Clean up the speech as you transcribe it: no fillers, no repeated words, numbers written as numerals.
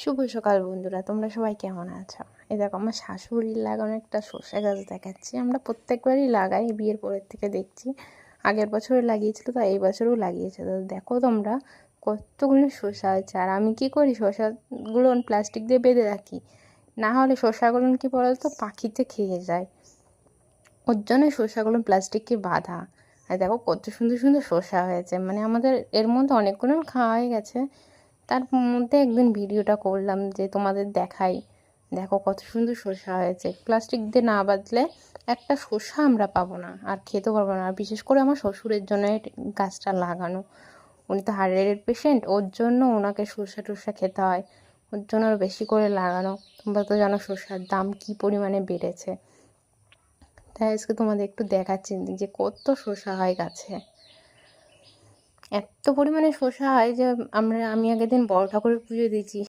শুভ সকাল বন্ধুরা, তোমরা সবাই কেমন আছো? এই দেখো আমার শাশুড়ির লাগানো একটা সর্ষে গাছ দেখাচ্ছি। আমরা প্রত্যেকবারই লাগাই, বিয়ের পরের থেকে দেখছি। আগের বছরও লাগিয়েছিল, তো এই বছরও লাগিয়েছে। তো দেখো তোমরা কতগুলো শসা হয়েছে। আর আমি কি করি, শসাগুলো প্লাস্টিক দিয়ে বেঁধে রাখি, না হলে শসাগুলো কি বলতো পাখিতে খেয়ে যায়। ওর জন্য শসাগুলো প্লাস্টিকে বাঁধা। আর দেখো কত সুন্দর সুন্দর শসা হয়েছে, মানে আমাদের এর মধ্যে অনেকগুলো খাওয়া হয়ে গেছে। তার মধ্যে একদিন ভিডিওটা করলাম যে তোমাদের দেখাই। দেখো কত সুন্দর শসা হয়েছে। প্লাস্টিক দিয়ে না বাঁধলে একটা শসা আমরা পাবো না, আর খেতে পারবো না। আর বিশেষ করে আমার শ্বশুরের জন্য এই গাছটা লাগানো। উনি তো হার্টের পেশেন্ট, ওর জন্য ওনাকে শসা টসা খেতে হয়, ওর জন্য আরও বেশি করে লাগানো। তোমরা তো জানো শসার দাম কী পরিমাণে বেড়েছে। তাই আজকে তোমাদের একটু দেখাচ্ছি যে কত শসা হয় গাছে। এত পরিমাণে শসা হয় যে আমি আগের দিন বড় ঠাকুরের পুজো দিয়েছি,